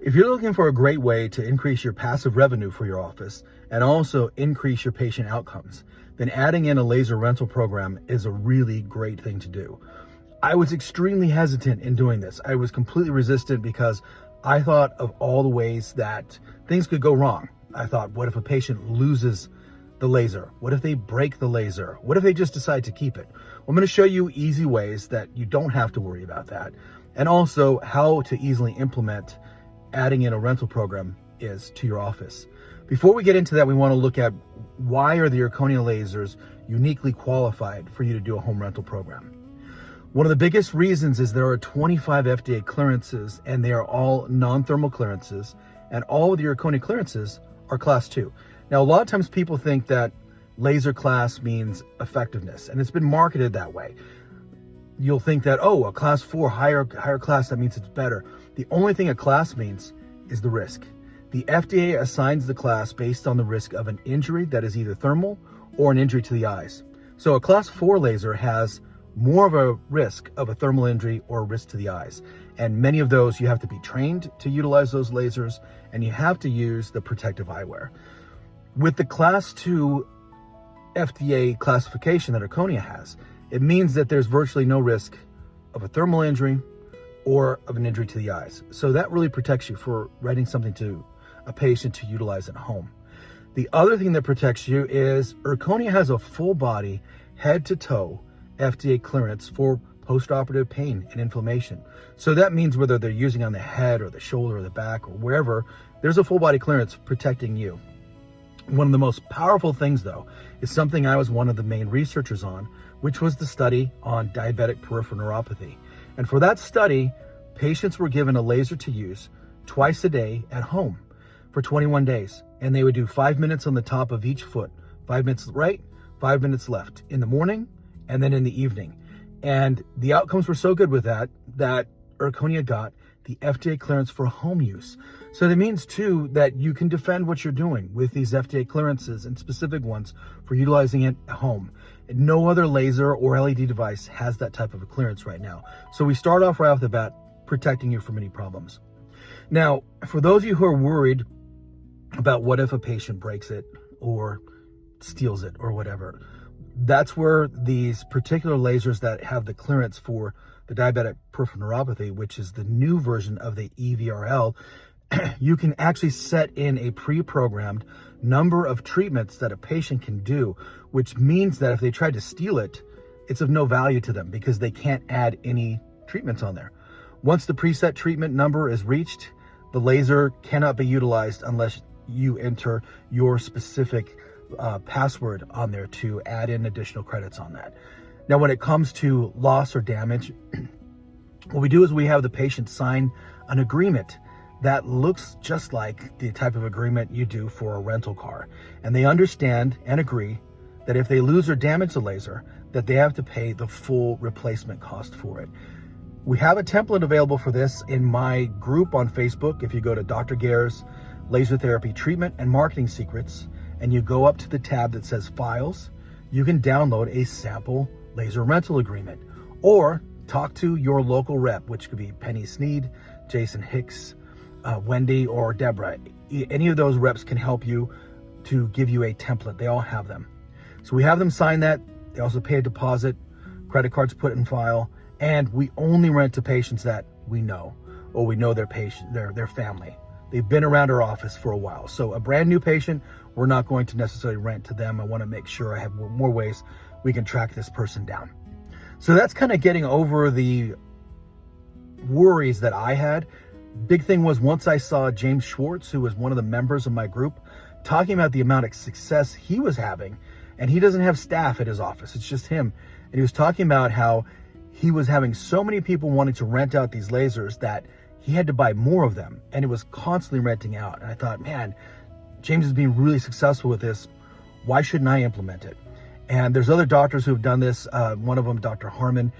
If you're looking for a great way to increase your passive revenue for your office and also increase your patient outcomes, then adding in a laser rental program is a really great thing to do. I was extremely hesitant in doing this. I was completely resistant because I thought of all the ways that things could go wrong. I thought, what if a patient loses the laser? What if they break the laser? What if they just decide to keep it? Well, I'm going to show you easy ways that you don't have to worry about that, and also how to easily implement adding in a rental program is to your office. Before we get into that, we want to look at why are the Erchonia lasers uniquely qualified for you to do a home rental program. One of the biggest reasons is there are 25 FDA clearances, and they are all non-thermal clearances, and all of the Erchonia clearances are class 2. Now, a lot of times people think that laser class means effectiveness, and it's been marketed that way. You'll think that, oh, a class 4 higher class, that means it's better. The only thing a class means is the risk. The FDA assigns the class based on the risk of an injury that is either thermal or an injury to the eyes. So a class 4 laser has more of a risk of a thermal injury or a risk to the eyes. And many of those, you have to be trained to utilize those lasers, and you have to use the protective eyewear. With the class 2 FDA classification that Erchonia has, it means that there's virtually no risk of a thermal injury or of an injury to the eyes. So that really protects you for writing something to a patient to utilize at home. The other thing that protects you is Erchonia has a full body, head to toe FDA clearance for post-operative pain and inflammation. So that means whether they're using on the head or the shoulder or the back or wherever, there's a full body clearance protecting you. One of the most powerful things, though, is something I was one of the main researchers on, which was the study on diabetic peripheral neuropathy. And for that study, patients were given a laser to use twice a day at home for 21 days. And they would do 5 minutes on the top of each foot, 5 minutes right, 5 minutes left, in the morning and then in the evening. And the outcomes were so good with that Erchonia got the FDA clearance for home use. So that means too that you can defend what you're doing with these FDA clearances, and specific ones for utilizing it at home. No other laser or LED device has that type of a clearance right now. So we start off right off the bat protecting you from any problems. Now, for those of you who are worried about what if a patient breaks it or steals it or whatever, that's where these particular lasers that have the clearance for the diabetic peripheral neuropathy, which is the new version of the EVRL, you can actually set in a pre-programmed number of treatments that a patient can do, which means that if they try to steal it, it's of no value to them because they can't add any treatments on there. Once the preset treatment number is reached, the laser cannot be utilized unless you enter your specific password on there to add in additional credits on that. Now, when it comes to loss or damage, what we do is we have the patient sign an agreement that looks just like the type of agreement you do for a rental car. And they understand and agree that if they lose or damage the laser, that they have to pay the full replacement cost for it. We have a template available for this in my group on Facebook. If you go to Dr. Gare's Laser Therapy Treatment and Marketing Secrets, and you go up to the tab that says Files, you can download a sample laser rental agreement, or talk to your local rep, which could be Penny Sneed, Jason Hicks, Wendy, or Deborah. Any of those reps can help you to give you a template. They all have them. So we have them sign that. They also pay a deposit, credit cards put in file, and we only rent to patients that we know, or we know their patient, their family. They've been around our office for a while. So a brand new patient, we're not going to necessarily rent to them. I want to make sure I have more ways we can track this person down. So that's kind of getting over the worries that I had. Big thing was once I saw James Schwartz, who was one of the members of my group, talking about the amount of success he was having, and he doesn't have staff at his office, it's just him. And he was talking about how he was having so many people wanting to rent out these lasers that he had to buy more of them, and it was constantly renting out. And I thought, man, James is being really successful with this. Why shouldn't I implement it? And there's other doctors who have done this. One of them, Dr. Harmon,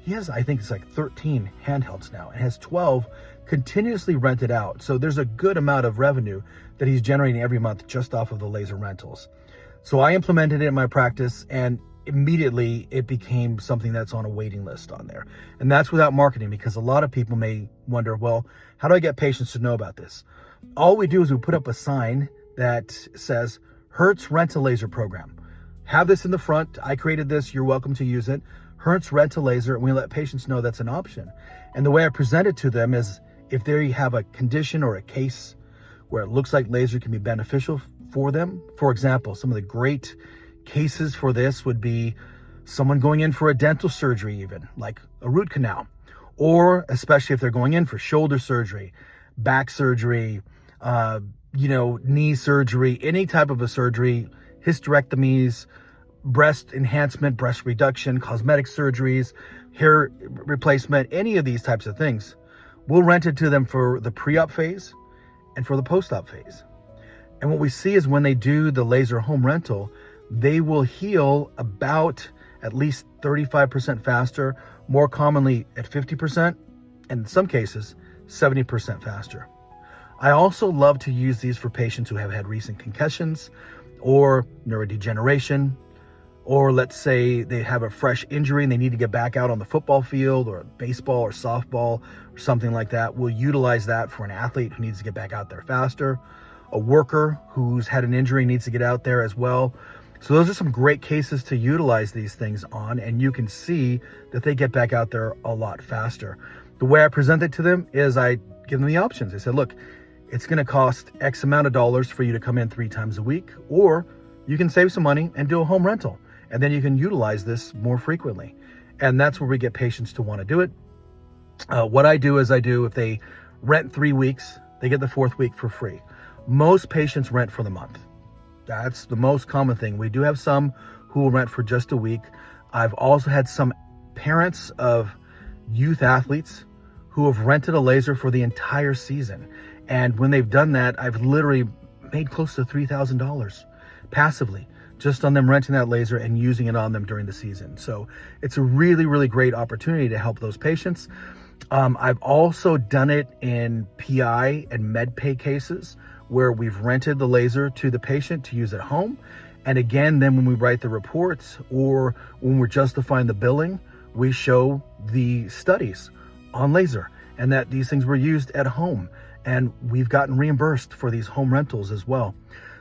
he has, I think it's like 13 handhelds now, and has 12 continuously rented out. So there's a good amount of revenue that he's generating every month just off of the laser rentals. So I implemented it in my practice, and immediately it became something that's on a waiting list on there. And that's without marketing, because a lot of people may wonder, well, how do I get patients to know about this? All we do is we put up a sign that says Hertz Rent a Laser Program. Have this in the front. I created this. You're welcome to use it. Hertz Rent a Laser. And we let patients know that's an option. And the way I present it to them is, if they have a condition or a case where it looks like laser can be beneficial for them. For example, some of the great cases for this would be someone going in for a dental surgery, even like a root canal, or especially if they're going in for shoulder surgery, back surgery, knee surgery, any type of a surgery, hysterectomies, breast enhancement, breast reduction, cosmetic surgeries, hair replacement, any of these types of things. We'll rent it to them for the pre-op phase and for the post-op phase. And what we see is when they do the laser home rental, they will heal about at least 35% faster, more commonly at 50%, and in some cases, 70% faster. I also love to use these for patients who have had recent concussions or neurodegeneration, or let's say they have a fresh injury and they need to get back out on the football field or baseball or softball or something like that. We'll utilize that for an athlete who needs to get back out there faster. A worker who's had an injury needs to get out there as well. So those are some great cases to utilize these things on, and you can see that they get back out there a lot faster. The way I present it to them is I give them the options. I said, look, it's going to cost X amount of dollars for you to come in 3 times a week, or you can save some money and do a home rental. And then you can utilize this more frequently. And that's where we get patients to want to do it. What I do is if they rent 3 weeks, they get the 4th week for free. Most patients rent for the month. That's the most common thing. We do have some who will rent for just a week. I've also had some parents of youth athletes who have rented a laser for the entire season. And when they've done that, I've literally made close to $3,000 passively, just on them renting that laser and using it on them during the season. So it's a really, really great opportunity to help those patients. I've also done it in PI and med pay cases where we've rented the laser to the patient to use at home. And again, then when we write the reports or when we're justifying the billing, we show the studies on laser and that these things were used at home. And we've gotten reimbursed for these home rentals as well.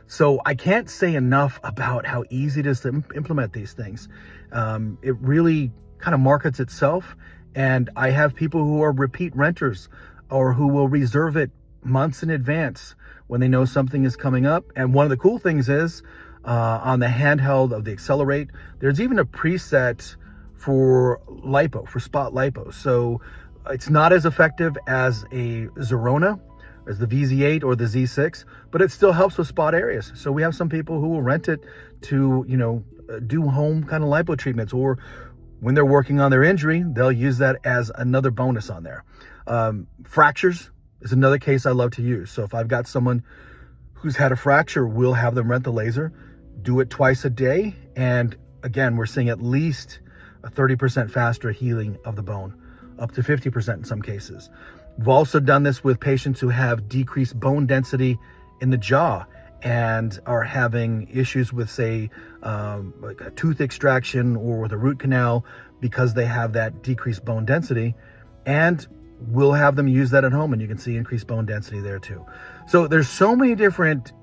So I can't say enough about how easy it is to implement these things. It really kind of markets itself. And I have people who are repeat renters or who will reserve it months in advance when they know something is coming up. And one of the cool things is on the handheld of the Accelerate, there's even a preset for lipo, for spot lipo. So it's not as effective as a Zerona, as the VZ8 or the Z6, but it still helps with spot areas. So we have some people who will rent it to, do home kind of lipo treatments, or when they're working on their injury, they'll use that as another bonus on there. Fractures is another case I love to use. So if I've got someone who's had a fracture, we'll have them rent the laser, do it twice a day. And again, we're seeing at least a 30% faster healing of the bone, up to 50% in some cases. We've also done this with patients who have decreased bone density in the jaw and are having issues with, say, like a tooth extraction or with a root canal because they have that decreased bone density. And we'll have them use that at home, and you can see increased bone density there too. So there's so many different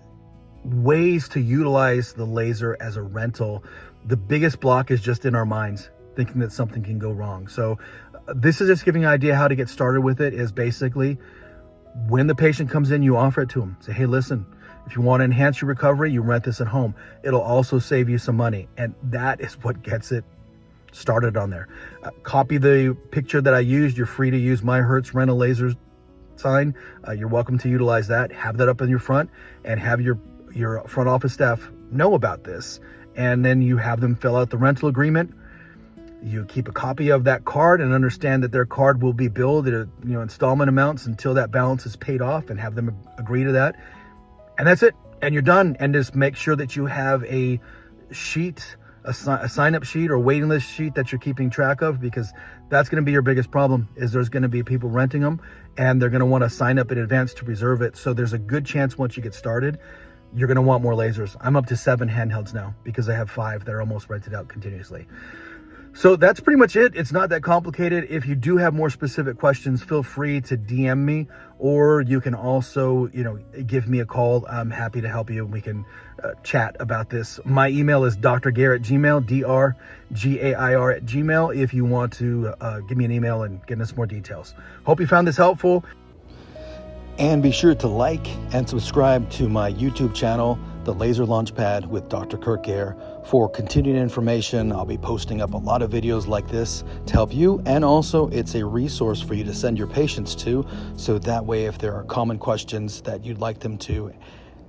ways to utilize the laser as a rental. The biggest block is just in our minds, thinking that something can go wrong. So this is just giving an idea how to get started with it. Is basically when the patient comes in, you offer it to them. Say, hey, listen, if you want to enhance your recovery, you rent this at home. It'll also save you some money. And that is what gets it started on there. Copy the picture that I used. You're free to use my Hertz Rent a Laser sign. You're welcome to utilize that. Have that up in your front and have your front office staff know about this. And then you have them fill out the rental agreement. You keep a copy of that card and understand that their card will be billed at installment amounts until that balance is paid off, and have them agree to that. And that's it. And you're done. And just make sure that you have a sheet, a sign-up sheet or waiting list sheet that you're keeping track of, because that's going to be your biggest problem. Is there's going to be people renting them, and they're going to want to sign up in advance to reserve it. So there's a good chance once you get started you're going to want more lasers. I'm up to 7 handhelds now because I have 5 that are almost rented out continuously. So that's pretty much it. It's not that complicated. If you do have more specific questions, feel free to DM me, or you can also, give me a call. I'm happy to help you. We can chat about this. My email is drgair@gmail, drgair@gmail, if you want to give me an email and get us more details. Hope you found this helpful. And be sure to like and subscribe to my YouTube channel, The Laser Launchpad with Dr. Kurt Gair, for continued information. I'll be posting up a lot of videos like this to help you, and also it's a resource for you to send your patients to, so that way if there are common questions that you'd like them to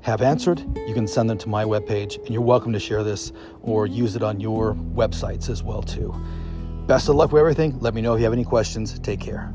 have answered, you can send them to my webpage, and you're welcome to share this or use it on your websites as well too. Best of luck with everything. Let me know if you have any questions. Take care.